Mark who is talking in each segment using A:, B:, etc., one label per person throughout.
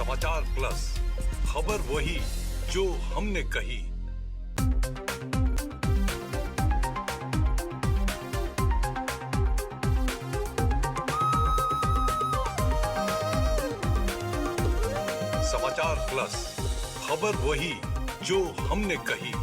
A: समाचार प्लस, खबर वही जो हमने कही। समाचार प्लस, खबर वही जो हमने कही।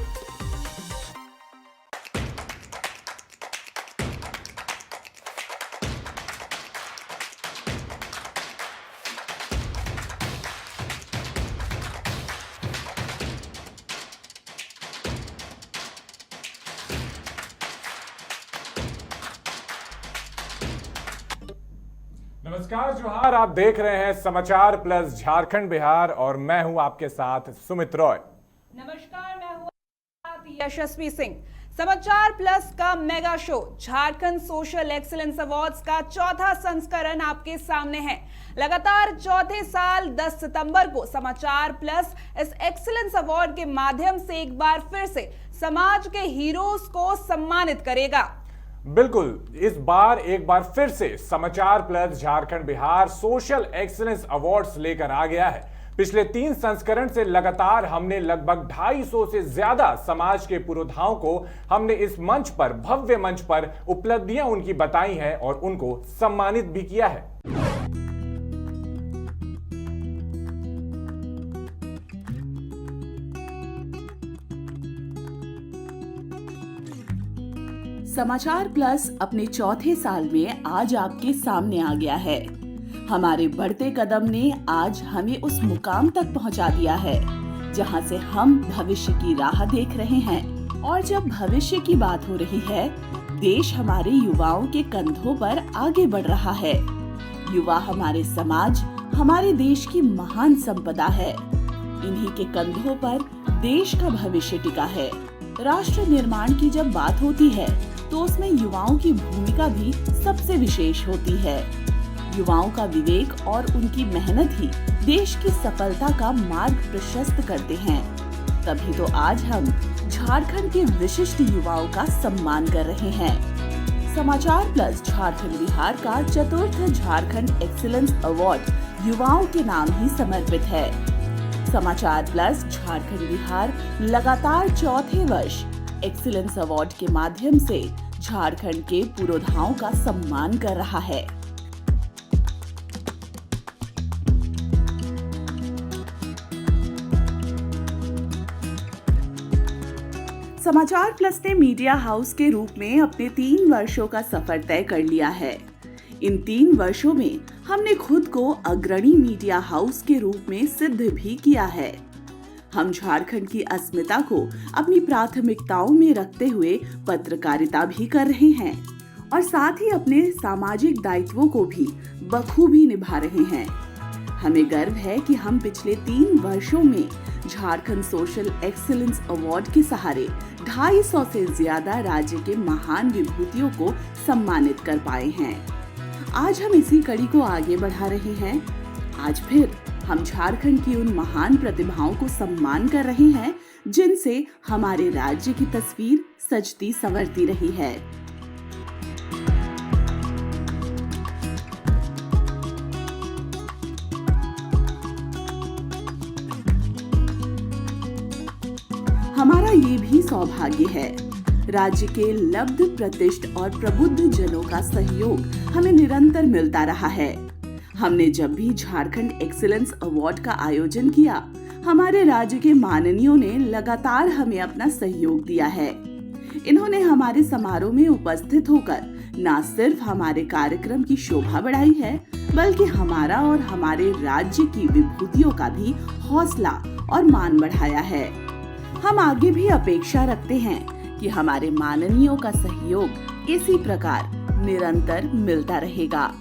B: नमस्कार, जोहार। आप देख रहे हैं समाचार प्लस झारखंड बिहार और मैं हूं आपके साथ सुमित रॉय।
C: नमस्कार, मैं हूं आपके साथ यशस्वी सिंह। समाचार प्लस का mega show Jharkhand social excellence awards का चौथा संस्करण आपके सामने है। लगातार चौथे साल 10 सितंबर को समाचार प्लस इस एक्सीलेंस अवार्ड के माध्यम से एक बार फिर से समाज के हीरोज को सम्मानित करेगा।
B: बिल्कुल, इस बार एक बार फिर से समाचार plus Jharkhand Bihar social excellence awards लेकर आ गया है। पिछले 3 संस्करण से लगातार हमने लगभग 250 से ज्यादा समाज के पुरोधाओं को हमने इस मंच पर, भव्य मंच पर उपलब्धियां उनकी बताई हैं और उनको सम्मानित भी किया है।
D: समाचार प्लस अपने चौथे साल में आज आपके सामने आ गया है। हमारे बढ़ते कदम ने आज हमें उस मुकाम तक पहुंचा दिया है जहां से हम भविष्य की राह देख रहे हैं। और जब भविष्य की बात हो रही है, देश हमारे युवाओं के कंधों पर आगे बढ़ रहा है। युवा हमारे समाज, हमारे देश की महान संपदा है। इन्हीं के कंधों पर देश का भविष्य टिका है। राष्ट्र निर्माण की जब बात होती है तो उसमें युवाओं की भूमिका भी सबसे विशेष होती है। युवाओं का विवेक और उनकी मेहनत ही देश की सफलता का मार्ग प्रशस्त करते हैं। तभी तो आज हम झारखंड के विशिष्ट युवाओं का सम्मान कर रहे हैं। समाचार प्लस झारखंड बिहार का चतुर्थ झारखंड एक्सीलेंस अवार्ड युवाओं के नाम ही समर्पित है। समाचार प्लस झारखंड बिहार लगातार चौथे वर्ष एक्सीलेंस अवार्ड के माध्यम से झारखंड के पुरोधाओं का सम्मान कर रहा है। समाचार प्लस ने मीडिया हाउस के रूप में अपने 3 वर्षों का सफर तय कर लिया है। इन 3 वर्षों में हमने खुद को अग्रणी मीडिया हाउस के रूप में सिद्ध भी किया है। हम झारखंड की अस्मिता को अपनी प्राथमिकताओं में रखते हुए पत्रकारिता भी कर रहे हैं और साथ ही अपने सामाजिक दायित्वों को भी बखूबी निभा रहे हैं। हमें गर्व है कि हम पिछले 3 वर्षों में झारखंड सोशल एक्सीलेंस अवार्ड के सहारे 250 से ज्यादा राज्य के महान विभूतियों को सम्मानित कर पाए हैं। आज हम इसी कड़ी को आगे बढ़ा रहे हैं। आज फिर हम झारखंड की उन महान प्रतिभाओं को सम्मान कर रहे हैं जिनसे हमारे राज्य की तस्वीर सजती संवरती रही है। हमारा ये भी सौभाग्य है, राज्य के लब्ध, प्रतिष्ठ और प्रबुद्ध जनों का सहयोग हमें निरंतर मिलता रहा है। हमने जब भी झारखंड एक्सीलेंस अवार्ड का आयोजन किया, हमारे राज्य के माननीयों ने लगातार हमें अपना सहयोग दिया है। इन्होंने हमारे समारोह में उपस्थित होकर न सिर्फ हमारे कार्यक्रम की शोभा बढ़ाई है, बल्कि हमारा और हमारे राज्य की विभूतियों का भी हौसला और मान बढ़ाया है। हम आगे भी अपेक्षा रखते हैं कि हमारे माननीयों का सहयोग इसी प्रकार निरंतर मिलता रहेगा।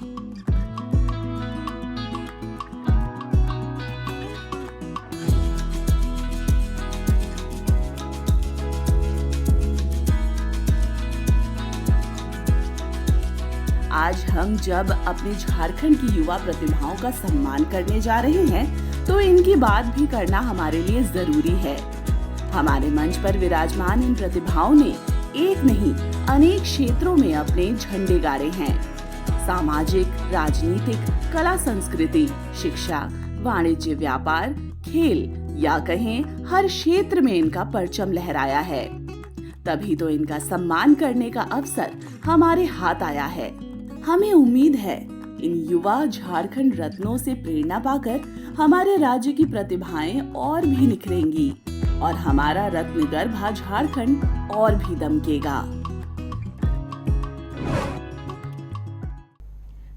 D: आज हम जब अपने झारखंड की युवा प्रतिभाओं का सम्मान करने जा रहे हैं, तो इनकी बात भी करना हमारे लिए जरूरी है। हमारे मंच पर विराजमान इन प्रतिभाओं ने एक नहीं अनेक क्षेत्रों में अपने झंडे गाड़े हैं। सामाजिक, राजनीतिक, कला संस्कृति, शिक्षा, वाणिज्य, व्यापार, खेल या कहें हर क्षेत्र में इनका परचम लहराया है। तभी तो इनका सम्मान करने का अवसर हमारे हाथ आया है। हमें उम्मीद है इन युवा झारखंड रत्नों से प्रेरणा पाकर हमारे राज्य की प्रतिभाएं और भी निखरेंगी और हमारा रत्न गर्भा झारखंड और भी दमकेगा।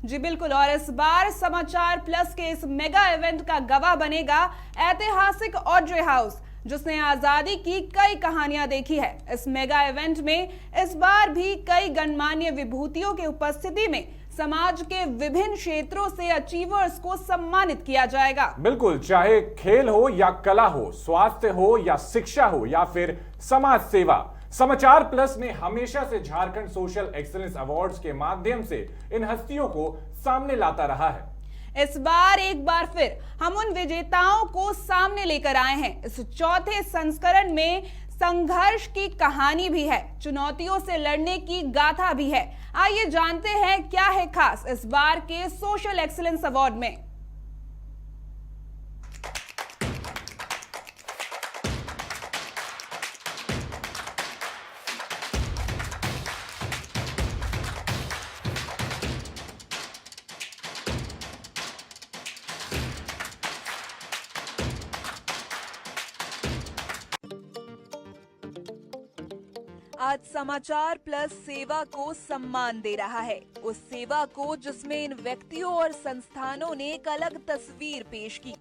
C: जी बिल्कुल, और इस बार समाचार प्लस के इस मेगा इवेंट का गवाह बनेगा ऐतिहासिक ऑड्रे हाउस, जिसने आजादी की कई कहानियां देखी है। इस मेगा इवेंट में इस बार भी कई गणमान्य विभूतियों की उपस्थिति में समाज के विभिन्न क्षेत्रों से अचीवर्स को सम्मानित किया जाएगा।
B: बिल्कुल, चाहे खेल हो या कला हो, स्वास्थ्य हो या शिक्षा हो या फिर समाज सेवा, समाचार प्लस ने हमेशा से झारखंड सोशल एक्सीलेंस अवार्ड्स के माध्यम से इन हस्तियों को सामने लाता रहा है।
C: इस बार एक बार फिर हम उन विजेताओं को सामने लेकर आए हैं। इस चौथे संस्करण में संघर्ष की कहानी भी है, चुनौतियों से लड़ने की गाथा भी है। आइए जानते हैं क्या है खास इस बार के सोशल एक्सीलेंस अवार्ड में। आज समाचार प्लस सेवा को सम्मान दे रहा है, उस सेवा को जिसमें इन व्यक्तियों और संस्थानों ने एक अलग तस्वीर पेश की।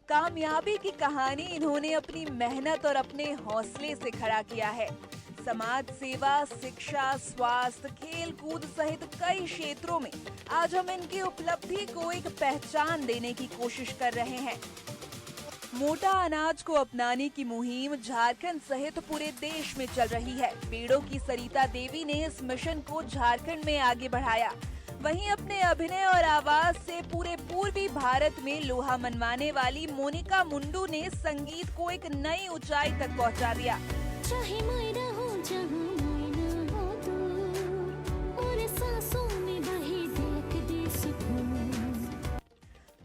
C: कामयाबी की कहानी इन्होंने अपनी मेहनत और अपने हौसले से खड़ा किया है। समाज सेवा, शिक्षा, स्वास्थ्य, खेल कूद सहित कई क्षेत्रों में आज हम इनकी उपलब्धि को एक पहचान देने की कोशिश कर रहे हैं। मोटा अनाज को अपनाने की मुहिम झारखंड सहित पूरे देश में चल रही है। पेड़ों की सरिता देवी ने इस मिशन को झारखंड में आगे बढ़ाया। वहीं अपने अभिनय और आवाज से पूरे पूर्वी भारत में लोहा मनवाने वाली मोनिका मुंडू ने संगीत को एक नई ऊंचाई तक पहुंचा दिया।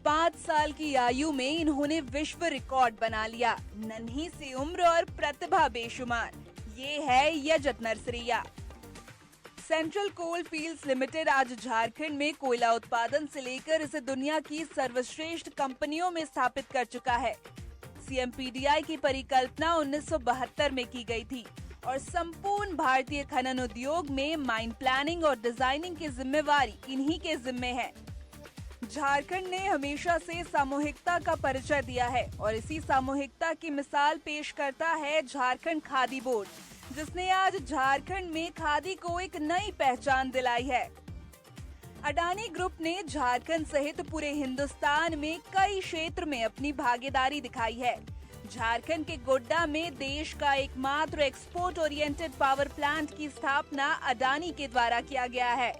C: 5 साल की आयु में इन्होंने विश्व रिकॉर्ड बना लिया। नन्ही सी उम्र और प्रतिभा बेशुमार, ये है यजत नरसरिया। सेंट्रल कोल फील्ड्स लिमिटेड आज झारखंड में कोयला उत्पादन से लेकर इसे दुनिया की सर्वश्रेष्ठ कंपनियों में स्थापित कर चुका है। CMPDI की परिकल्पना 1972 में की गई थी और संपूर्ण भारतीय खनन उद्योग में माइन प्लानिंग और डिजाइनिंग की जिम्मेवारी इन्हीं के जिम्मे है। झारखंड ने हमेशा से सामूहिकता का परिचय दिया है और इसी सामूहिकता की मिसाल पेश करता है झारखंड खादी बोर्ड, जिसने आज झारखंड में खादी को एक नई पहचान दिलाई है। अडानी ग्रुप ने झारखंड सहित पूरे हिंदुस्तान में कई क्षेत्र में अपनी भागीदारी दिखाई है। झारखंड के गोड्डा में देश का एकमात्र एक्सपोर्ट ओरिएंटेड पावर प्लांट की स्थापना अडानी के द्वारा किया गया है।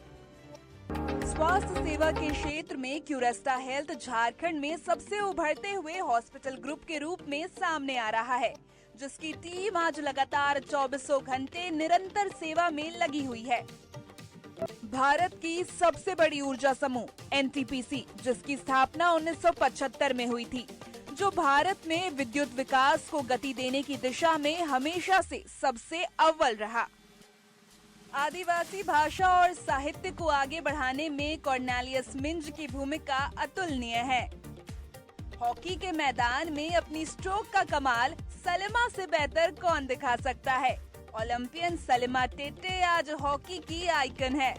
C: स्वास्थ्य सेवा के क्षेत्र में क्यूरेस्टा हेल्थ झारखंड में सबसे उभरते हुए हॉस्पिटल ग्रुप के रूप में सामने आ रहा है, जिसकी टीम आज लगातार 24 घंटे निरंतर सेवा में लगी हुई है। भारत की सबसे बड़ी ऊर्जा समूह NTPC, जिसकी स्थापना 1975 में हुई थी, जो भारत में विद्युत विकास को गति देने की दिशा में हमेशा से सबसे अव्वल रहा। आदिवासी भाषा और साहित्य को आगे बढ़ाने में कॉर्नेलियस मिंज की भूमिका अतुलनीय है। हॉकी के मैदान में अपनी स्ट्रोक का कमाल सलीमा से बेहतर कौन दिखा सकता है। ओलंपियन सलीमा टेटे आज हॉकी की आइकन है।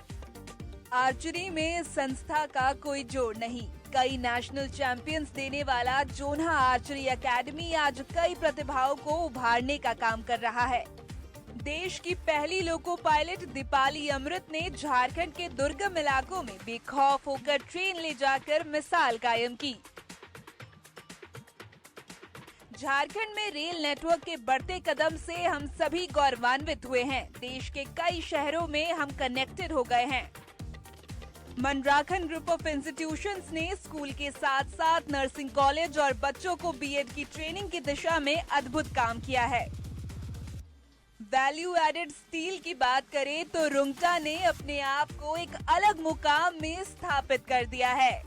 C: आर्चरी में संस्था का कोई जोड़ नहीं। कई नेशनल चैंपियंस देने वाला जोन्हा आर्चरी एकेडमी आज कई प्रतिभाओं को उभारने का काम कर रहा है। देश की पहली लोको पायलट दीपाली अमृत ने झारखंड के दुर्गम इलाकों में बेखौफ होकर ट्रेन ले जाकर मिसाल कायम की। झारखंड में रेल नेटवर्क के बढ़ते कदम से हम सभी गौरवान्वित हुए हैं। देश के कई शहरों में हम कनेक्टेड हो गए हैं। मनराखन ग्रुप ऑफ इंस्टीट्यूशंस ने स्कूल के साथ साथ नर्सिंग कॉलेज और बच्चों को बीएड की ट्रेनिंग की दिशा में अद्भुत काम किया है। वैल्यू एडेड स्टील की बात करें तो रुंगटा ने अपने आप को एक अलग मुकाम में स्थापित कर दिया है।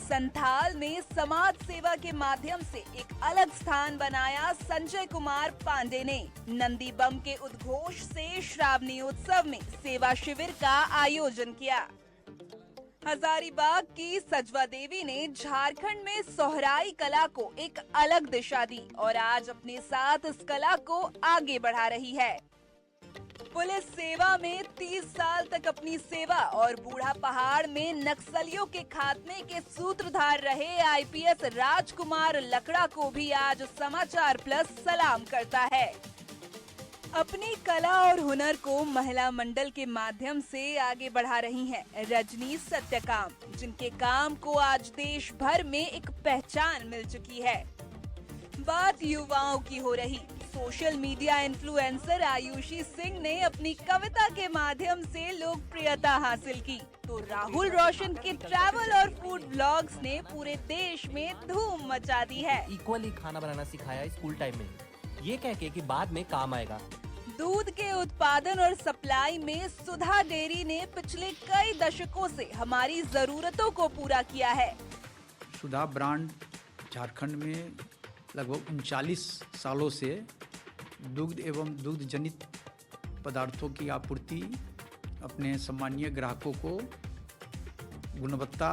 C: संथाल में समाज सेवा के माध्यम से एक अलग स्थान बनाया संजय कुमार पांडे ने। नंदी बम के उद्घोष से श्रावणी उत्सव में सेवा शिविर का आयोजन किया। हजारीबाग की सजवा देवी ने झारखंड में सोहराई कला को एक अलग दिशा दी और आज अपने साथ इस कला को आगे बढ़ा रही है। पुलिस सेवा में 30 साल तक अपनी सेवा और बूढ़ा पहाड़ में नक्सलियों के खात्मे के सूत्रधार रहे आईपीएस राजकुमार लकड़ा को भी आज समाचार प्लस सलाम करता है। अपनी कला और हुनर को महिला मंडल के माध्यम से आगे बढ़ा रही हैं रजनी सत्यकाम, जिनके काम को आज देश भर में एक पहचान मिल चुकी है। बात युवाओं की हो रही। Social media influencer Ayushi Singh ने अपनी कविता के माध्यम से लोकप्रियता हासिल की, तो राहुल रोशन के ट्रैवल और फूड ब्लॉग्स ने पूरे देश में धूम मचा दी है।
E: इक्वली खाना बनाना सिखाया स्कूल टाइम में, ये कह के कि बाद में काम आएगा।
C: दूध के उत्पादन और सप्लाई में सुधा डेयरी ने पिछले कई दशकों से हमारी जरूरतों को पूरा किया है।
F: सुधा ब्रांड झारखंड में लगभग 39 सालों से दुग्ध एवं दुग्ध जनित पदार्थों की आपूर्ति अपने सम्मानीय ग्राहकों को गुणवत्ता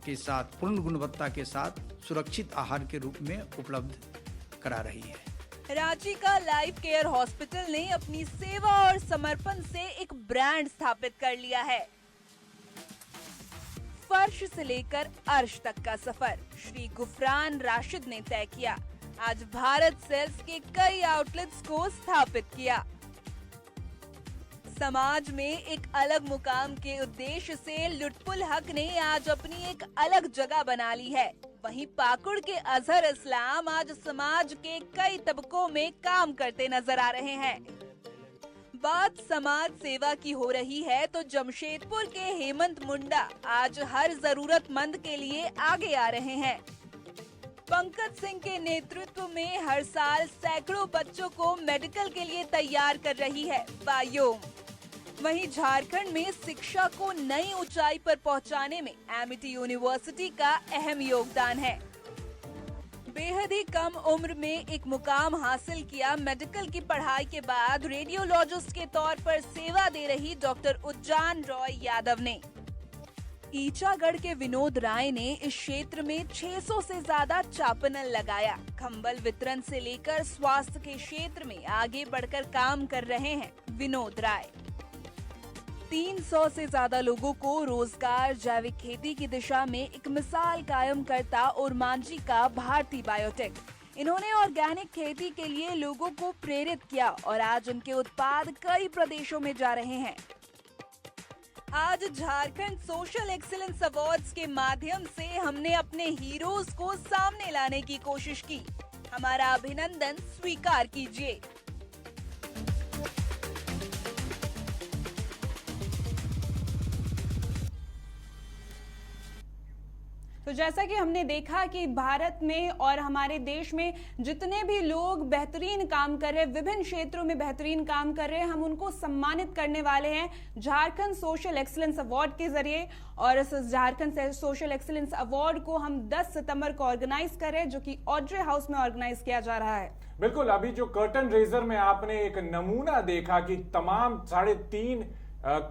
F: के साथ, पूर्ण गुणवत्ता के साथ सुरक्षित आहार के रूप में उपलब्ध करा रही है।
C: रांची का लाइफ केयर हॉस्पिटल ने अपनी सेवा और समर्पण से एक ब्रांड स्थापित कर लिया है। फर्श से लेकर अर्श तक का सफर श्री गुफरान राशिद ने तय किया। आज भारत सेल्स के कई आउटलेट्स को स्थापित किया। समाज में एक अलग मुकाम के उद्देश्य से लुत्फुल हक ने आज अपनी एक अलग जगह बना ली है। वहीं पाकुड़ के अजहर इस्लाम आज समाज के कई तबकों में काम करते नजर आ रहे हैं। बात समाज सेवा की हो रही है तो जमशेदपुर के हेमंत मुंडा आज हर जरूरतमंद के लिए आगे आ रहे हैं। पंकज सिंह के नेतृत्व में हर साल सैकड़ों बच्चों को मेडिकल के लिए तैयार कर रही है बायोम। वहीं झारखंड में शिक्षा को नई ऊंचाई पर पहुंचाने में एमिटी यूनिवर्सिटी का अहम योगदान है। बेहद ही कम उम्र में एक मुकाम हासिल किया मेडिकल की पढ़ाई के बाद रेडियोलॉजिस्ट के तौर पर सेवा दे रही डॉक्टर उज्जान रॉय यादव ने। ईचागढ़ के विनोद राय ने इस क्षेत्र में 600 से ज्यादा चापनल लगाया। कंबल वितरण से लेकर स्वास्थ्य के क्षेत्र में आगे बढ़कर काम कर रहे हैं विनोद राय। 300 से ज्यादा लोगों को रोजगार जैविक खेती की दिशा में एक मिसाल कायम करता और मांझी का भारती बायोटेक। इन्होंने ऑर्गेनिक खेती के लिए लोगों को प्रेरित किया और आज उनके उत्पाद कई प्रदेशों में जा रहे हैं। आज झारखंड सोशल एक्सीलेंस अवार्ड्स के माध्यम से हमने अपने हीरोज को सामने लाने की कोशिश की। हमारा अभिनंदन स्वीकार कीजिए। तो जैसा कि हमने देखा कि भारत में और हमारे देश में जितने भी लोग बेहतरीन काम कर रहे हैं, विभिन्न क्षेत्रों में बेहतरीन काम कर रहे हैं, हम उनको सम्मानित करने वाले हैं झारखंड सोशल एक्सीलेंस अवार्ड के जरिए। और इस झारखंड सोशल एक्सीलेंस अवार्ड को हम 10 सितंबर को ऑर्गेनाइज कर रहे हैं, जो कि ऑड्रे हाउस में ऑर्गेनाइज किया जा रहा है।
B: बिल्कुल, अभी जो कर्टन रेजर में आपने एक नमूना देखा कि तमाम 3.5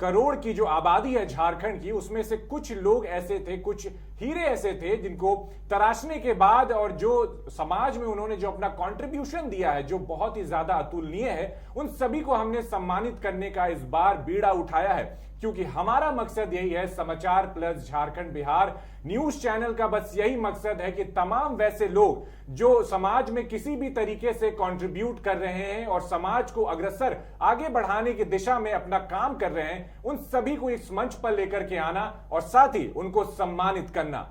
B: करोड़ की जो आबादी है झारखंड की, उसमें से कुछ लोग ऐसे थे, कुछ हीरे ऐसे थे जिनको तराशने के बाद और जो समाज में उन्होंने जो अपना कंट्रीब्यूशन दिया है, जो बहुत ही ज्यादा अतुलनीय है, उन सभी को हमने सम्मानित करने का इस बार बीड़ा उठाया है। क्योंकि हमारा मकसद यही है, समाचार plus Jharkhand Bihar news channel का बस यही मकसद है कि तमाम वैसे लोग जो समाज में किसी भी तरीके से कंट्रीब्यूट कर रहे हैं और समाज को अग्रसर आगे बढ़ाने की दिशा में अपना काम कर रहे हैं, उन सभी को इस मंच पर लेकर के आना और साथ ही उनको सम्मानित करना।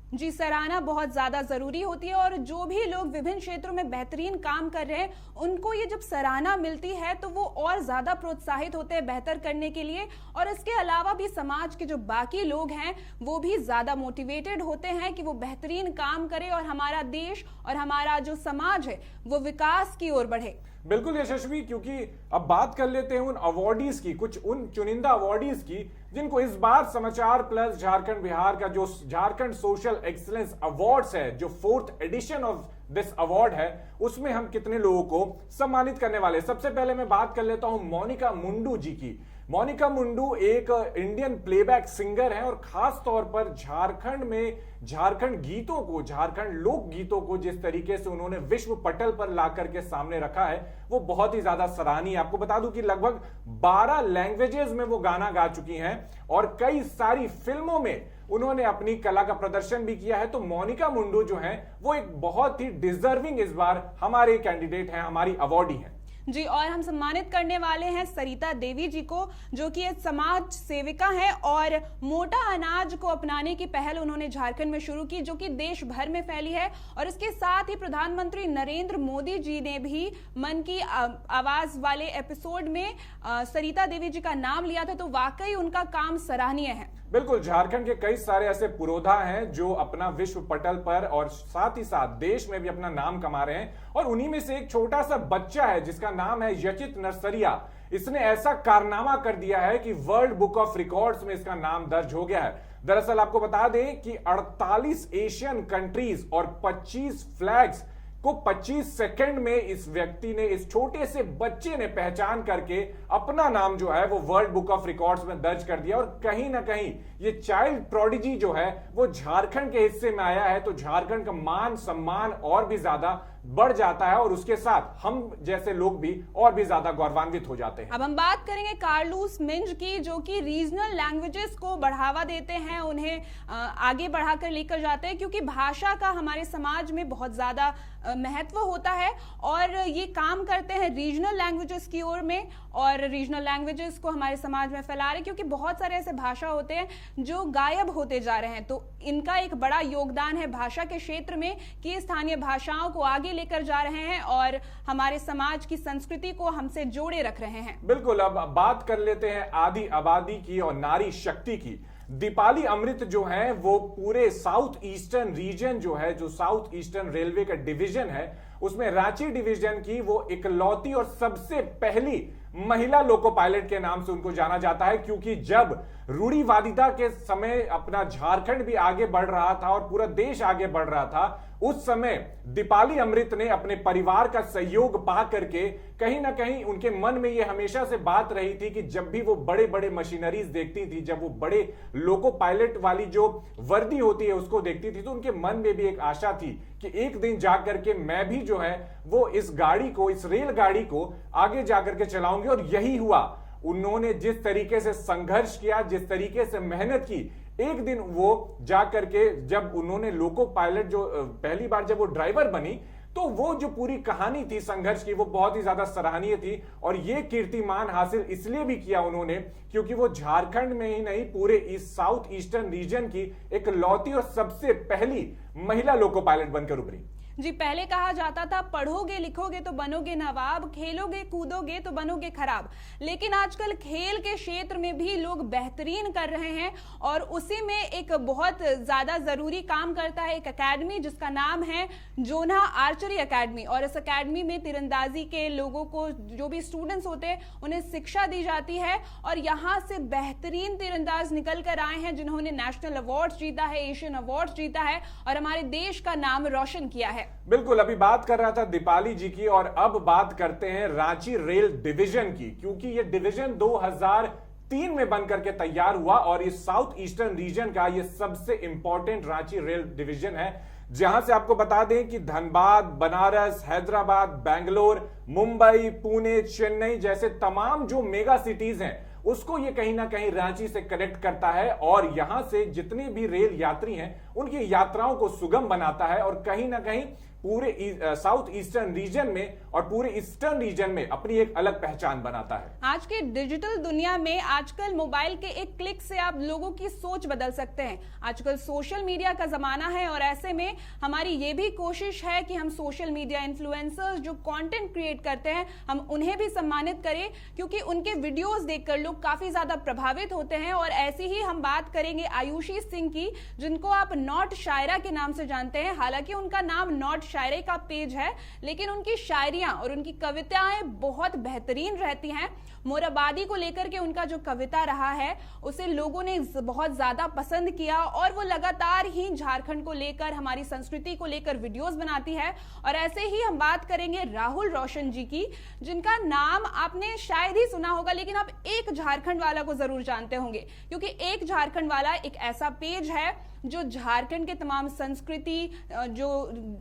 C: जी, सराहना बहुत ज्यादा जरूरी होती है और जो भी लोग विभिन्न क्षेत्रों में बेहतरीन काम कर रहे हैं, उनको ये जब सराहना मिलती है तो वो और ज्यादा प्रोत्साहित होते हैं बेहतर करने के लिए। और इसके अलावा भी समाज के जो बाकी लोग हैं वो भी ज्यादा मोटिवेटेड होते हैं कि वो बेहतरीन काम करें और हमारा देश और हमारा जो समाज है वो विकास की ओर बढ़े।
B: बिल्कुल यशस्वी, क्योंकि अब बात कर लेते हैं उन अवार्डीज की, कुछ उन चुनिंदा अवार्डीज की जिनको इस बार समाचार प्लस झारखंड बिहार का जो झारखंड सोशल एक्सीलेंस अवार्ड्स है, जो 4th addition of this award है, उसमें हम कितने लोगों को सम्मानित करने वाले। सबसे पहले मैं बात कर लेता हूं मोनिका मुंडू जी की। मोनिका मुंडू एक इंडियन प्लेबैक सिंगर है और खास तौर पर झारखंड में झारखंड गीतों को, झारखंड लोक गीतों को जिस तरीके से उन्होंने विश्व पटल पर ला करके सामने रखा है वो बहुत ही ज्यादा सराहनीय। आपको बता दूं कि लगभग 12 लैंग्वेजेस में वो गाना गा चुकी हैं और कई सारी फिल्मों में उन्होंने अपनी कला का प्रदर्शन भी किया है। तो मोनिका मुंडू जो है वो एक बहुत ही डिजर्विंग इस बार हमारे कैंडिडेट हैं, हमारी अवार्डी हैं
C: जी। और हम सम्मानित करने वाले हैं सरिता देवी जी को, जो कि एक समाज सेविका है और मोटा अनाज को अपनाने की पहल उन्होंने झारखंड में शुरू की, जो कि देश भर में फैली है। और इसके साथ ही प्रधानमंत्री नरेंद्र मोदी जी ने भी मन की आवाज वाले एपिसोड में सरिता देवी जी का नाम लिया था। तो वाकई उनका काम सराहनीय है।
B: बिल्कुल, झारखंड के कई सारे ऐसे पुरोधा हैं जो अपना विश्व पटल पर और साथ ही साथ देश में भी अपना नाम कमा रहे हैं। और उन्हीं में से एक छोटा सा बच्चा है जिसका नाम है यचित नरसरिया। इसने ऐसा कारनामा कर दिया है कि वर्ल्ड बुक ऑफ रिकॉर्ड्स में इसका नाम दर्ज हो गया है। दरअसल आपको बता दें कि 48 एशियन कंट्रीज और 25 फ्लैग्स को 25 सेकंड में इस व्यक्ति ने, इस छोटे से बच्चे ने पहचान करके अपना नाम जो है वो वर्ल्ड बुक ऑफ रिकॉर्ड्स में दर्ज कर दिया। और कहीं ना कहीं ये चाइल्ड प्रोडिजी जो है वो झारखंड के हिस्से में आया है, तो झारखंड का मान सम्मान और भी ज्यादा बढ़ जाता है और उसके साथ हम जैसे लोग भी और भी ज्यादा गौरवान्वित हो जाते हैं।
C: अब हम बात करेंगे कार्लोस मिंज की, जो कि रीजनल लैंग्वेजेस को बढ़ावा देते हैं, उन्हें आगे बढ़ाकर लेकर जाते हैं, क्योंकि भाषा का हमारे समाज में बहुत ज्यादा महत्व होता है और ये काम करते हैं रीजनल लैंग्वेजेस की ओर में और रीजनल लैंग्वेजेस को हमारे समाज में फैला रहे हैं, क्योंकि बहुत सारे ऐसे भाषा होते हैं जो गायब होते जा रहे हैं। तो इनका एक बड़ा योगदान है भाषा के क्षेत्र में कि स्थानीय भाषाओं को आगे लेकर जा रहे हैं और हमारे समाज की संस्कृति को हमसे जोड़े रख रहे हैं।
B: बिल्कुल, अब बात कर लेते हैं आदि आबादी की और नारी शक्ति की। दीपाली अमृत जो है वो पूरे साउथ ईस्टर्न रीजन जो है, जो साउथ ईस्टर्न रेलवे का डिवीजन है, उसमें रांची डिवीजन की वो इकलौती और सबसे पहली महिला लोको पायलट के नाम से उनको जाना जाता है। क्योंकि जब रूढ़िवादिता के समय अपना झारखंड भी आगे बढ़ रहा था और पूरा देश आगे बढ़ रहा था, उस समय दीपाली अमृत ने अपने परिवार का सहयोग पा करके कहीं ना कहीं उनके मन में ये हमेशा से बात रही थी कि जब भी वो बड़े बड़े मशीनरीज देखती थी, जब वो बड़े लोको पायलट वाली जो वर्दी होती है उसको देखती थी, तो उनके मन में भी एक आशा थी कि एक दिन जाकर के मैं भी जो है वो इस गाड़ी को, इस रेलगाड़ी को आगे जाकर के चलाऊंगी। और यही हुआ। उन्होंने जिस तरीके से संघर्ष किया, जिस तरीके से मेहनत की, एक दिन वो जाकर के जब उन्होंने लोको पायलट जो पहली बार जब वो ड्राइवर बनी, तो वो जो पूरी कहानी थी संघर्ष की वो बहुत ही ज्यादा सराहनीय थी। और ये कीर्तिमान हासिल इसलिए भी किया उन्होंने क्योंकि वो झारखंड में ही नहीं पूरे इस साउथ ईस्टर्न रीजन की एक लौती और सबसे पहली महिला लोको पायलट बनकर उभरी।
C: जी, पहले कहा जाता था पढ़ोगे लिखोगे तो बनोगे नवाब, खेलोगे कूदोगे तो बनोगे खराब। लेकिन आजकल खेल के क्षेत्र में भी लोग बेहतरीन कर रहे हैं और उसी में एक बहुत ज्यादा जरूरी काम करता है एक एकेडमी जिसका नाम है जोना आर्चरी एकेडमी। और इस एकेडमी में तीरंदाजी के लोगों को, जो भी स्टूडेंट्स होते हैं, उन्हें शिक्षा दी जाती है और यहाँ से बेहतरीन तीरंदाज निकल कर आए हैं जिन्होंने नेशनल अवार्ड जीता है, एशियन अवार्ड जीता है और हमारे देश का नाम रोशन किया है।
B: बिल्कुल, अभी बात कर रहा था दीपाली जी की और अब बात करते हैं रांची रेल डिवीजन की, क्योंकि ये डिवीजन 2003 में बनकर के तैयार हुआ और इस साउथ ईस्टर्न रीजन का ये सबसे इंपॉर्टेंट रांची रेल डिवीजन है, जहां से आपको बता दें कि धनबाद, बनारस, हैदराबाद, बेंगलोर, मुंबई, पुणे, चेन्नई जैसे तमाम जो मेगा सिटीज हैं उसको ये कहीं ना कहीं रांची से कनेक्ट करता है और यहां से जितने भी रेल यात्री हैं उनकी यात्राओं को सुगम बनाता है और कहीं ना कहीं पूरे साउथ ईस्टर्न रीजन में और पूरे ईस्टर्न रीजन में अपनी एक अलग पहचान बनाता है।
C: आज के डिजिटल दुनिया में आजकल मोबाइल के एक क्लिक से आप लोगों की सोच बदल सकते हैं। आजकल सोशल मीडिया का जमाना है और ऐसे में हमारी ये भी कोशिश है कि हम सोशल मीडिया इन्फ्लुएंसर्स जो कंटेंट क्रिएट करते हैं हम उन्हें भी सम्मानित करें, क्योंकि उनके वीडियोस देखकर लोग काफी ज्यादा प्रभावित होते हैं। और ऐसी ही हम बात करेंगे आयुषी सिंह की, जिनको आप नॉट शायरा के नाम से जानते हैं। हालांकि उनका नाम नॉट शायरी का पेज है, लेकिन उनकी शायरियां और उनकी कविताएं बहुत बेहतरीन रहती हैं। मोराबादी को लेकर के उनका जो कविता रहा है उसे लोगों ने बहुत ज्यादा पसंद किया और वो लगातार ही झारखंड को लेकर, हमारी संस्कृति को लेकर वीडियोस बनाती है। और ऐसे ही हम बात करेंगे राहुल रोशन जी की, जिनका नाम आपने शायद ही सुना होगा, लेकिन आप एक झारखंड वाला को जरूर जानते होंगे, क्योंकि एक झारखंड वाला एक ऐसा पेज है जो झारखंड के तमाम संस्कृति, जो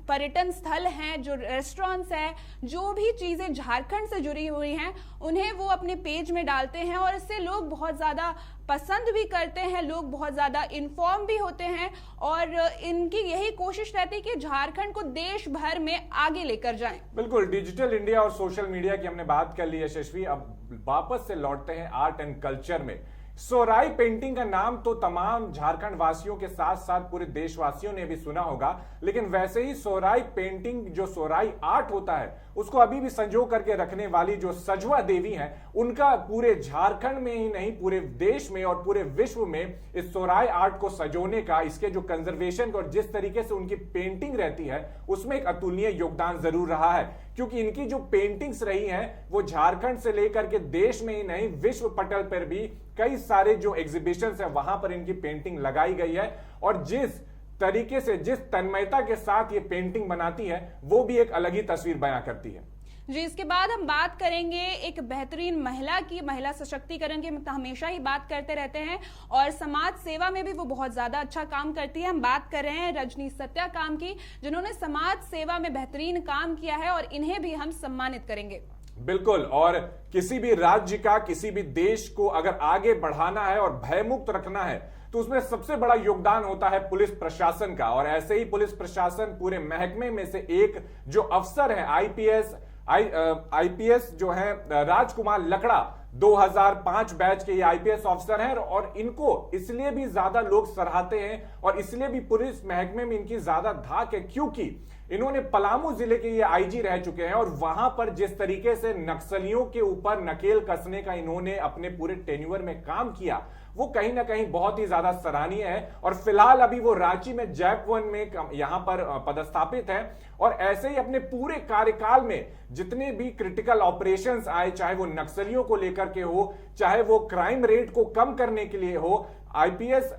C: पर्यटन स्थल हैं, जो रेस्टोरेंट्स हैं, जो भी चीजें झारखंड से जुड़ी हुई हैं, उन्हें वो अपने पेज में डालते हैं और इससे लोग बहुत ज्यादा पसंद भी करते हैं, लोग बहुत ज्यादा इन्फॉर्म भी होते हैं और इनकी यही कोशिश रहती है कि झारखंड को देश भर में आगे लेकर जाएं।
B: बिल्कुल, डिजिटल इंडिया और सोशल मीडिया की हमने बात कर ली यशस्वी। अब वापस से लौटते हैं आर्ट एंड कल्चर में। सोराई पेंटिंग का नाम तो तमाम झारखंड वासियों के साथ साथ पूरे देशवासियों ने भी सुना होगा, लेकिन वैसे ही सोराई पेंटिंग, जो सोराई आर्ट होता है, उसको अभी भी संजो करके रखने वाली जो सजवा देवी हैं, उनका पूरे झारखंड में ही नहीं पूरे देश में और पूरे विश्व में इस सोराई आर्ट को सजोने का, इसके जो कंजर्वेशन और जिस तरीके से उनकी पेंटिंग रहती है, उसमें एक अतुलनीय योगदान जरूर रहा है। क्योंकि इनकी जो पेंटिंग्स रही हैं वो झारखंड से लेकर के देश में ही नहीं, विश्व पटल पर भी कई सारे जो एग्जीबिशंस है वहां पर इनकी पेंटिंग लगाई गई है। और जिस तरीके से, जिस तन्मयता के साथ ये पेंटिंग बनाती है, वो भी एक अलग ही तस्वीर बयां करती है।
C: जी, इसके बाद हम बात करेंगे एक बेहतरीन महिला की, महिला सशक्तिकरण की हमेशा ही बात करते रहते हैं और समाज सेवा में भी वो बहुत ज्यादा अच्छा काम करती है। हम बात कर रहे हैं रजनी सत्याकाम की, जिन्होंने समाज सेवा में बेहतरीन काम किया है और इन्हें भी हम सम्मानित करेंगे।
B: बिल्कुल, और किसी भी राज्य का, किसी भी देश को अगर आगे बढ़ाना है और भयमुक्त रखना है तो उसमें सबसे बड़ा योगदान होता है पुलिस प्रशासन का। और ऐसे ही पुलिस प्रशासन पूरे महकमे में से एक जो अफसर है, आईपीएस जो है राजकुमार लकड़ा, 2005 बैच के ये आईपीएस ऑफिसर हैं और इनको इसलिए भी ज्यादा लोग सराहते हैं और इसलिए भी पुलिस महकमे में इनकी ज्यादा धाक है क्योंकि इन्होंने पलामू जिले के ये आईजी रह चुके हैं और वहां पर जिस तरीके से नक्सलियों के ऊपर नकेल कसने का इन्होंने अपने पूरे टेन्योर में काम किया, वो कहीं ना कहीं बहुत ही ज्यादा सराहनीय है। और फिलहाल अभी वो रांची में जैप 1 में यहां पर पदस्थापित है और ऐसे ही अपने पूरे कार्यकाल में जितने भी क्रिटिकल ऑपरेशंस आए, चाहे वो नक्सलियों को लेकर के हो, चाहे वो क्राइम रेट को कम करने के लिए हो, आईपीएस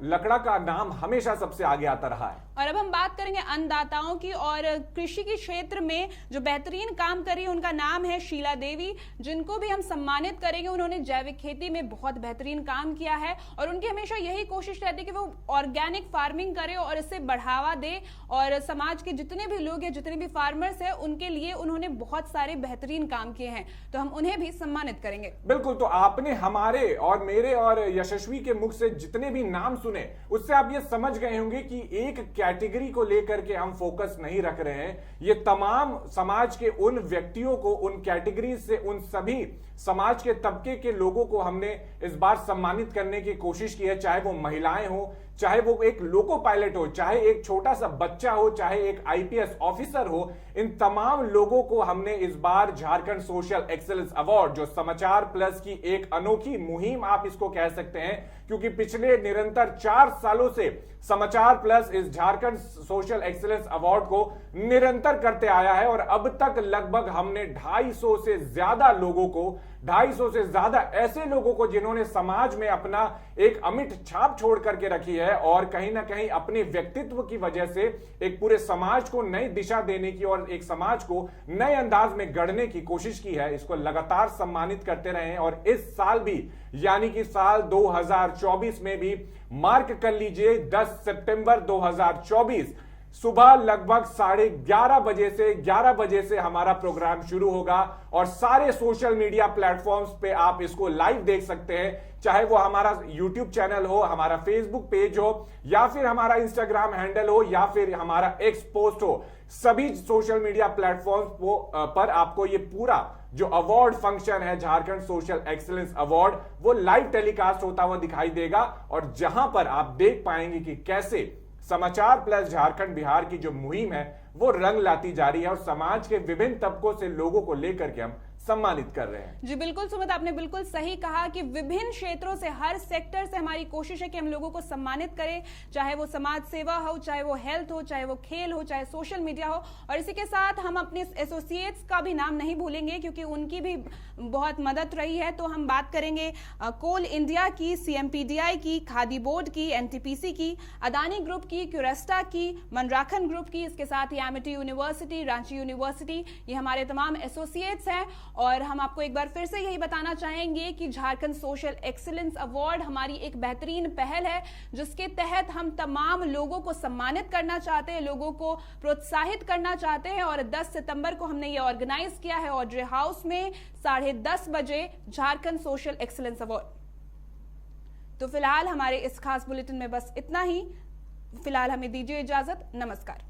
B: लकड़ा का नाम हमेशा सबसे आगे आता रहा है।
C: और अब हम बात करेंगे अन्नदाताओं की और कृषि के क्षेत्र में जो बेहतरीन काम करी, उनका नाम है शीला देवी, जिनको भी हम सम्मानित करेंगे। उन्होंने जैविक खेती में बहुत बेहतरीन काम किया है और उनकी हमेशा यही कोशिश रहती है कि वो ऑर्गेनिक फार्मिंग करे और इसे बढ़ावा दे और समाज के जितने भी लोग हैं, जितने भी फार्मर्स हैं, उनके लिए उन्होंने बहुत सारे बेहतरीन काम किए हैं, तो हम उन्हें भी सम्मानित करेंगे।
B: बिल्कुल, तो आपने हमारे और मेरे और यशस्वी के मुख से जितने भी नाम सुने, उससे आप ये समझ गए होंगे कि एक कैटेगरी को लेकर के हम फोकस नहीं रख रहे हैं। ये तमाम समाज के उन व्यक्तियों को, उन कैटेगरी से, उन सभी समाज के तबके के लोगों को हमने इस बार सम्मानित करने की कोशिश की है, चाहे वो महिलाएं हो, चाहे वो एक लोको पायलट हो, चाहे एक छोटा सा बच्चा हो, चाहे एक आईपीएस ऑफिसर हो। इन तमाम लोगों को हमने इस बार झारखंड सोशल एक्सेलेंस अवार्ड, जो समाचार प्लस की एक अनोखी मुहिम आप इसको कह सकते हैं, क्योंकि पिछले निरंतर 4 सालों से समाचार प्लस इस झारखंड सोशल एक्सेलेंस अवार्ड को निरंतर करते आया है और अब तक लगभग हमने 250 से ज्यादा लोगों को, 250 से ज्यादा ऐसे लोगों को जिन्होंने समाज में अपना एक अमिट छाप छोड़ करके रखी है और कहीं ना कहीं अपने व्यक्तित्व की वजह से एक पूरे समाज को नई दिशा देने की और एक समाज को नए अंदाज में गढ़ने की कोशिश की है, इसको लगातार सम्मानित करते रहे हैं। और इस साल भी, यानी कि साल 2024 में भी मार्क कर लीजिए, 10 सितंबर 2024 सुबह लगभग 11:30 बजे से हमारा प्रोग्राम शुरू होगा और सारे सोशल मीडिया प्लेटफॉर्म्स पे आप इसको लाइव देख सकते हैं, चाहे वो हमारा यूट्यूब चैनल हो, हमारा फेसबुक पेज हो, या फिर हमारा इंस्टाग्राम हैंडल हो, या फिर हमारा एक्स पोस्ट हो। सभी सोशल मीडिया प्लेटफॉर्म्स पर आपको ये पूरा जो अवार्ड फंक्शन है, झारखंड सोशल एक्सीलेंस अवार्ड, वो लाइव टेलीकास्ट होता हुआ दिखाई देगा और जहां पर आप देख पाएंगे कि कैसे समाचार प्लस झारखंड बिहार की जो मुहिम है वो रंग लाती जा रही है और समाज के विभिन्न तबकों से लोगों को लेकर के हम सम्मानित कर रहे हैं।
C: जी बिल्कुल सुमित, आपने बिल्कुल सही कहा कि विभिन्न क्षेत्रों से, हर सेक्टर से हमारी कोशिश है कि हम लोगों को सम्मानित करें, चाहे वो समाज सेवा हो, चाहे वो हेल्थ हो, चाहे वो खेल हो, चाहे सोशल मीडिया हो। और इसी के साथ हम अपने एसोसिएट्स का भी नाम नहीं भूलेंगे क्योंकि उनकी भी बहुत मदद रही है। तो हम बात करेंगे कोल इंडिया की, CMPDI की, खादी बोर्ड की, NTPC की, अदानी ग्रुप की, क्यूरेस्टा की, मनराखन ग्रुप की, इसके साथ ही एमिटी यूनिवर्सिटी, रांची यूनिवर्सिटी, ये हमारे तमाम एसोसिएट्स हैं। और हम आपको एक बार फिर से यही बताना चाहेंगे कि झारखंड सोशल एक्सीलेंस अवार्ड हमारी एक बेहतरीन पहल है जिसके तहत हम तमाम लोगों को सम्मानित करना चाहते हैं, लोगों को प्रोत्साहित करना चाहते हैं। और 10 सितंबर को हमने ये ऑर्गेनाइज किया है ऑड्रे हाउस में 10:30 बजे झारखंड सोशल एक्सीलेंस अवार्ड। तो फिलहाल हमारे इस खास बुलेटिन में बस इतना ही। फिलहाल हमें दीजिए इजाजत। नमस्कार।